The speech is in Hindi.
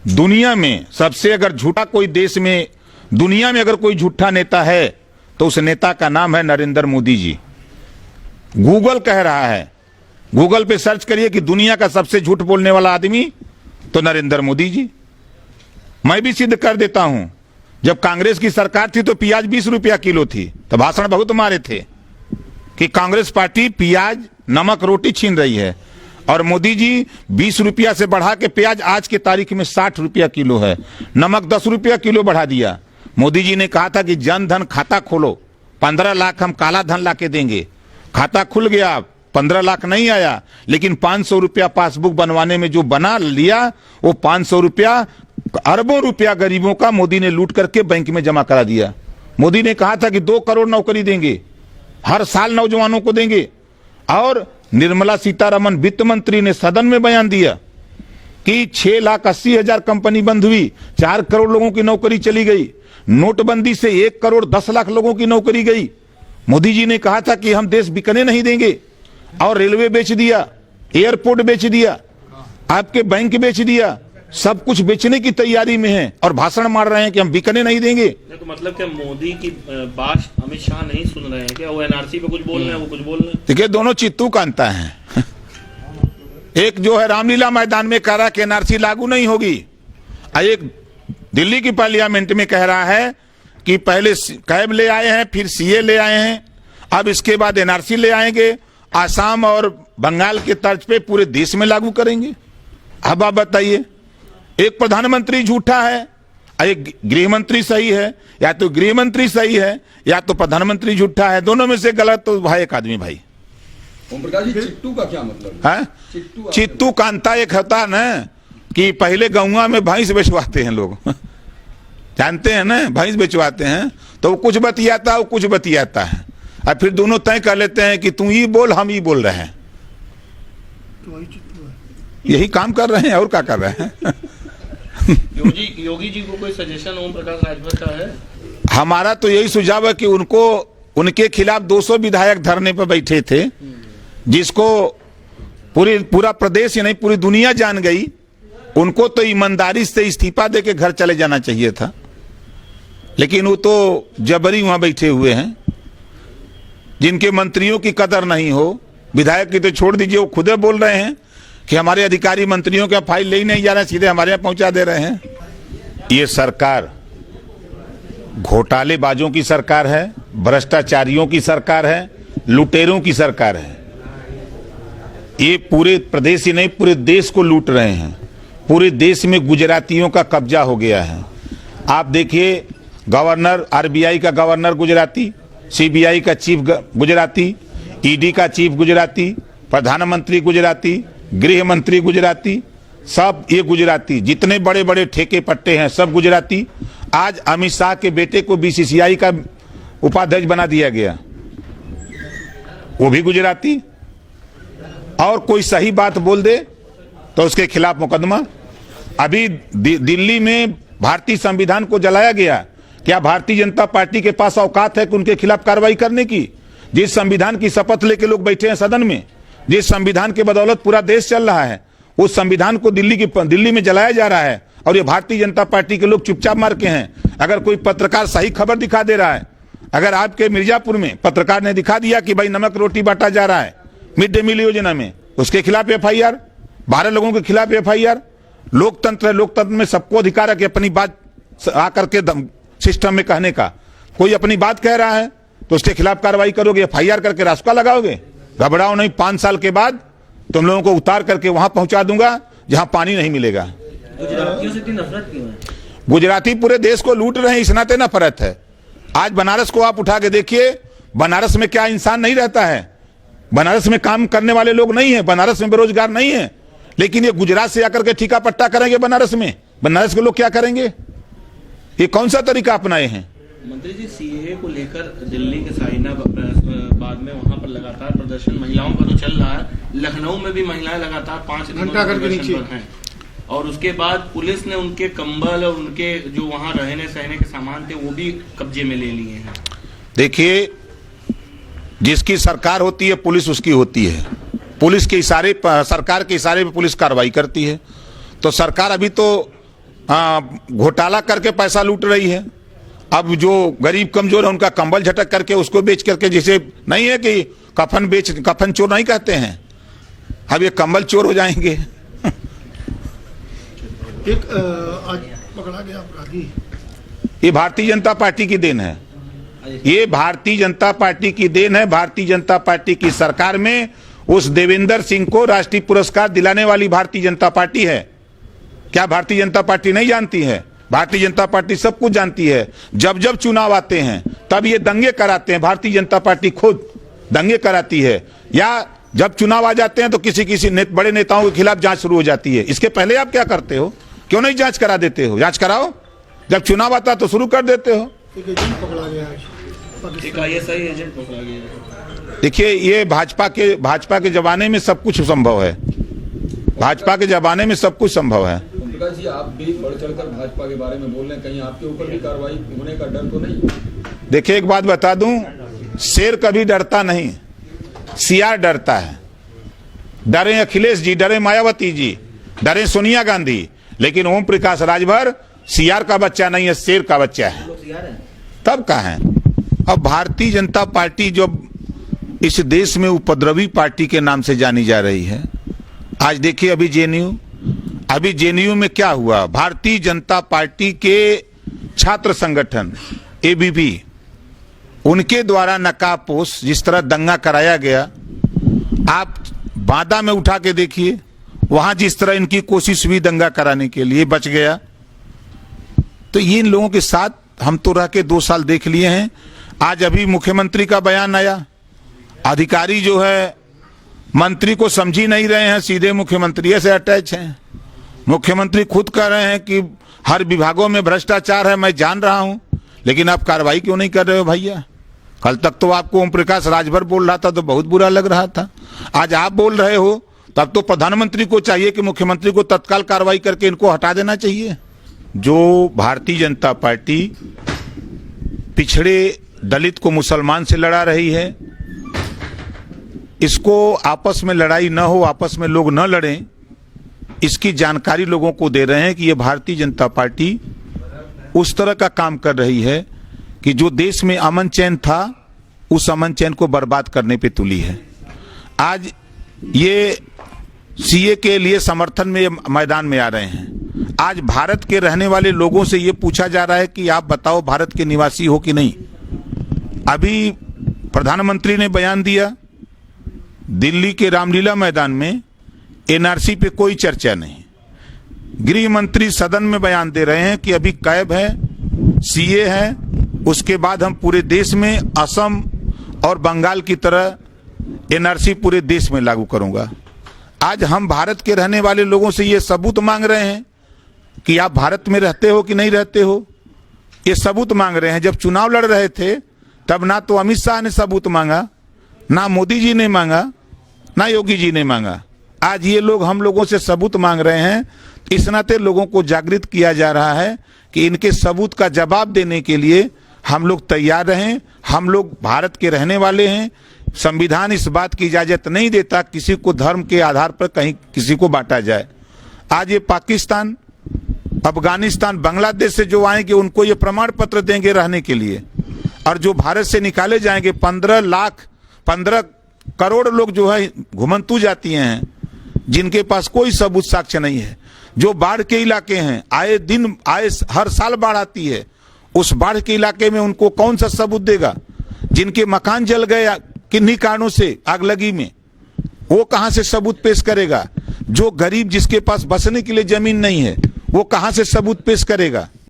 दुनिया में सबसे अगर झूठा कोई देश में, दुनिया में अगर कोई झूठा नेता है तो उस नेता का नाम है नरेंद्र मोदी जी। गूगल कह रहा है, गूगल पे सर्च करिए कि दुनिया का सबसे झूठ बोलने वाला आदमी, तो नरेंद्र मोदी जी। मैं भी सिद्ध कर देता हूं, जब कांग्रेस की सरकार थी तो प्याज 20 रुपया किलो थी, तो भाषण बहुत मारे थे कि कांग्रेस पार्टी प्याज नमक रोटी छीन रही है, और मोदी जी 20 रुपया से बढ़ा के प्याज आज के तारीख में 60 रुपया किलो है, नमक 10 रुपया किलो बढ़ा दिया। मोदी जी ने कहा था कि जन धन खाता खोलो, 15 लाख हम काला धन लाके देंगे। खाता खुल गया, 15 लाख नहीं आया, लेकिन 500 रुपया पासबुक बनवाने में जो बना लिया, वो 500 रुपया अरबों रुपया गरीबों का मोदी ने लूट करके बैंक में जमा करा दिया। मोदी ने कहा था कि 2 करोड़ नौकरी देंगे, हर साल नौजवानों को देंगे। और निर्मला सीतारमण वित्त मंत्री ने सदन में बयान दिया कि 6,80,000 कंपनी बंद हुई, 4 करोड़ लोगों की नौकरी चली गई। नोटबंदी से 1 करोड़ 10 लाख लोगों की नौकरी गई। मोदी जी ने कहा था कि हम देश बिकने नहीं देंगे, और रेलवे बेच दिया, एयरपोर्ट बेच दिया, आपके बैंक बेच दिया, सब कुछ बेचने की तैयारी में है, और भाषण मार रहे हैं कि हम बिकने नहीं देंगे। तो मतलब क्या मोदी की बात अमित शाह नहीं सुन रहे हैं क्या? वो एनआरसी पे कुछ बोल रहे हैं, वो कुछ बोल रहे हैं। देखिए, दोनों चित्तू कांता हैं। एक जो है रामलीला मैदान में कह रहा है कि एनआरसी लागू नहीं होगी, एक दिल्ली की पार्लियामेंट में कह रहा है कि पहले कैब ले आए हैं, फिर सीए ले आए हैं, अब इसके बाद एनआरसी ले आएंगे, आसाम और बंगाल के तर्ज पे पूरे देश में लागू करेंगे। अब आप बताइए, एक प्रधानमंत्री झूठा है, एक गृह मंत्री सही है, या तो गृह मंत्री सही है या तो प्रधानमंत्री झूठा है, दोनों में से गलत तो भाई एक आदमी। भाई ओम प्रकाश जी, चिट्टू का क्या मतलब है? चित्तू कांता एक होता है ना कि पहले गौवा में भैंस बेचवाते हैं लोग, जानते हैं ना, भैंस बेचवाते हैं, तो वो कुछ बतियाता है, वो कुछ बतियाता है, और फिर दोनों तय कर लेते हैं कि तू ही बोल, हम ही बोल रहे हैं। यही काम कर रहे हैं, और क्या कर रहे हैं? योगी जी को कोई सजेशन ओम प्रकाश राजभर का है? हमारा तो यही सुझाव है कि उनको, उनके खिलाफ 200 विधायक धरने पर बैठे थे, जिसको पूरा प्रदेश ही नहीं पूरी दुनिया जान गई। उनको तो ईमानदारी से इस्तीफा दे के घर चले जाना चाहिए था, लेकिन वो तो जबरी वहां बैठे हुए हैं। जिनके मंत्रियों की कदर नहीं हो, विधायक की तो छोड़ दीजिए, वो खुद बोल रहे हैं कि हमारे अधिकारी मंत्रियों का फाइल ले ही नहीं जा रहे हैं, सीधे हमारे यहाँ पहुंचा दे रहे हैं। ये सरकार घोटालेबाजों की सरकार है, भ्रष्टाचारियों की सरकार है, लुटेरों की सरकार है। ये पूरे प्रदेश ही नहीं पूरे देश को लूट रहे हैं। पूरे देश में गुजरातियों का कब्जा हो गया है। आप देखिए, गवर्नर, आरबीआई का गवर्नर गुजराती, सीबीआई का चीफ गुजराती, ईडी का चीफ गुजराती, प्रधानमंत्री गुजराती, गृह मंत्री गुजराती, सब ये गुजराती। जितने बड़े बड़े ठेके पट्टे हैं सब गुजराती। आज अमित शाह के बेटे को बीसीसीआई का उपाध्यक्ष बना दिया गया, वो भी गुजराती। और कोई सही बात बोल दे तो उसके खिलाफ मुकदमा। अभी दिल्ली में भारतीय संविधान को जलाया गया। क्या भारतीय जनता पार्टी के पास औकात है कि उनके खिलाफ कार्रवाई करने की? जिस संविधान की शपथ लेके लोग बैठे हैं सदन में, जिस संविधान के बदौलत पूरा देश चल रहा है, उस संविधान को दिल्ली में जलाया जा रहा है, और ये भारतीय जनता पार्टी के लोग चुपचाप मार के हैं। अगर कोई पत्रकार सही खबर दिखा दे रहा है, अगर आपके मिर्जापुर में पत्रकार ने दिखा दिया कि भाई नमक रोटी बांटा जा रहा है मिड डे मील योजना में, उसके खिलाफ एफआईआर, 12 लोगों के खिलाफ एफआईआर। लोकतंत्र है, लोकतंत्र में सबको अधिकार है कि अपनी बात आकर के सिस्टम में कहने का। कोई अपनी बात कह रहा है तो उसके खिलाफ कार्रवाई करोगे, एफआईआर करके रास्ता लगाओगे? घबराओ नहीं, 5 साल के बाद तुम लोगों को उतार करके वहां पहुंचा दूंगा जहां पानी नहीं मिलेगा। गुजरातियों से इतनी नफरत क्यों है? गुजराती पूरे देश को लूट रहे हैं, इस नाते नफरत है। आज बनारस को आप उठा के देखिए, बनारस में क्या इंसान नहीं रहता है? बनारस में काम करने वाले लोग नहीं है, बनारस में बेरोजगार नहीं है, लेकिन ये गुजरात से आकर के ठिका पट्टा करेंगे बनारस में। बनारस के लोग क्या करेंगे? ये कौन सा तरीका अपनाए हैं? मंत्री जी, सीएए को लेकर दिल्ली के साइनाबाद में वहां पर लगातार प्रदर्शन महिलाओं का तो चल रहा है। लखनऊ में भी महिलाएं लगातार 5 घंटा करके नीचे हैं, और उसके बाद पुलिस ने उनके कंबल और उनके जो वहां रहने सहने के सामान थे वो भी कब्जे में ले लिए हैं। देखिए, जिसकी सरकार होती है पुलिस उसकी होती है। पुलिस के इशारे पर, सरकार के इशारे पर पुलिस कार्रवाई करती है। तो सरकार अभी तो घोटाला करके पैसा लूट रही है। अब जो गरीब कमजोर है उनका कंबल झटक करके उसको बेच करके, जैसे नहीं है कि कफन चोर नहीं कहते हैं, अब ये कंबल चोर हो जाएंगे। एक आज पकड़ा गया अपराधी, ये भारतीय जनता पार्टी की देन है, ये भारतीय जनता पार्टी की देन है। भारतीय जनता पार्टी की सरकार में उस देवेंद्र सिंह को राष्ट्रीय पुरस्कार दिलाने वाली भारतीय जनता पार्टी है। क्या भारतीय जनता पार्टी नहीं जानती है? भारतीय जनता पार्टी सब कुछ जानती है। जब जब चुनाव आते हैं तब ये दंगे कराते हैं, भारतीय जनता पार्टी खुद दंगे कराती है, या जब चुनाव आ जाते हैं तो किसी बड़े नेताओं के खिलाफ जांच शुरू हो जाती है। इसके पहले आप क्या करते हो? क्यों नहीं जांच करा देते हो? जांच कराओ, जब चुनाव आता तो शुरू कर देते हो। एक एजेंट पकड़ा गया है, एक ISI एजेंट पकड़ा गया। देखिए, ये भाजपा के जमाने में सब कुछ संभव है, भाजपा के जमाने में सब कुछ संभव है। ओम प्रकाश जी, आप भी बढ़ चढ़कर भाजपा के बारे में बोल रहे हैं, कहीं आपके ऊपर भी कार्रवाई होने का डर तो नहीं? देखिए, एक बात बता दूं, शेर कभी डरता नहीं, सियार डरता है। डरे अखिलेश जी, डरे मायावती जी, डरे सोनिया गांधी, लेकिन ओम प्रकाश राजभर सियार का बच्चा नहीं है, शेर का बच्चा है। तब कहाँ है? अब भारतीय जनता पार्टी जो इस देश में उपद्रवी पार्टी के नाम से जानी जा रही है, आज देखिए अभी जेएनयू में क्या हुआ। भारतीय जनता पार्टी के छात्र संगठन ABP, उनके द्वारा नकाबपोश जिस तरह दंगा कराया गया, आप बांदा में उठा के देखिए, वहां जिस तरह इनकी कोशिश हुई दंगा कराने के लिए, बच गया। तो ये इन लोगों के साथ हम तो रह के 2 साल देख लिए हैं। आज अभी मुख्यमंत्री का बयान आया, अधिकारी जो है मंत्री को समझ ही नहीं रहे हैं, सीधे मुख्यमंत्री से अटैच हैं। मुख्यमंत्री खुद कह रहे हैं कि हर विभागों में भ्रष्टाचार है, मैं जान रहा हूं, लेकिन आप कार्रवाई क्यों नहीं कर रहे हो भैया? कल तक तो आपको ओम प्रकाश राजभर बोल रहा था तो बहुत बुरा लग रहा था, आज आप बोल रहे हो, तब तो प्रधानमंत्री को चाहिए कि मुख्यमंत्री को तत्काल कार्रवाई करके इनको हटा देना चाहिए। जो भारतीय जनता पार्टी पिछड़े दलित को मुसलमान से लड़ा रही है, इसको आपस में लड़ाई न हो, आपस में लोग न लड़ें, इसकी जानकारी लोगों को दे रहे हैं कि ये भारतीय जनता पार्टी उस तरह का काम कर रही है कि जो देश में अमन चैन था, उस अमन चैन को बर्बाद करने पे तुली है। आज ये CA के लिए समर्थन में मैदान में आ रहे हैं। आज भारत के रहने वाले लोगों से ये पूछा जा रहा है कि आप बताओ भारत के निवासी हो कि नहीं। अभी प्रधानमंत्री ने बयान दिया, दिल्ली के रामलीला मैदान में NRC पे कोई चर्चा नहीं। गृह मंत्री सदन में बयान दे रहे हैं कि अभी कैब है, CA है, उसके बाद हम पूरे देश में असम और बंगाल की तरह NRC पूरे देश में लागू करूंगा। आज हम भारत के रहने वाले लोगों से ये सबूत मांग रहे हैं कि आप भारत में रहते हो कि नहीं रहते हो, ये सबूत मांग रहे हैं। जब चुनाव लड़ रहे थे तब ना तो अमित शाह ने सबूत मांगा, ना मोदी जी ने मांगा, ना योगी जी ने मांगा। आज ये लोग हम लोगों से सबूत मांग रहे हैं। इस नाते लोगों को जागृत किया जा रहा है कि इनके सबूत का जवाब देने के लिए हम लोग तैयार रहें। हम लोग भारत के रहने वाले हैं। संविधान इस बात की इजाजत नहीं देता किसी को धर्म के आधार पर कहीं किसी को बांटा जाए। आज ये पाकिस्तान, अफगानिस्तान, बांग्लादेश से जो आएंगे उनको ये प्रमाण पत्र देंगे रहने के लिए, और जो भारत से निकाले जाएंगे 15 करोड़ लोग जो है घुमंतू जाती हैं, जिनके पास कोई सबूत साक्ष्य नहीं है। जो बाढ़ के इलाके हैं, हर साल बाढ़ आती है, उस बाढ़ के इलाके में उनको कौन सा सबूत देगा? जिनके मकान जल गए किन्हीं कारणों से आगलगी में, वो कहां से सबूत पेश करेगा? जो गरीब जिसके पास बसने के लिए जमीन नहीं है, वो कहां से सबूत पेश करेगा?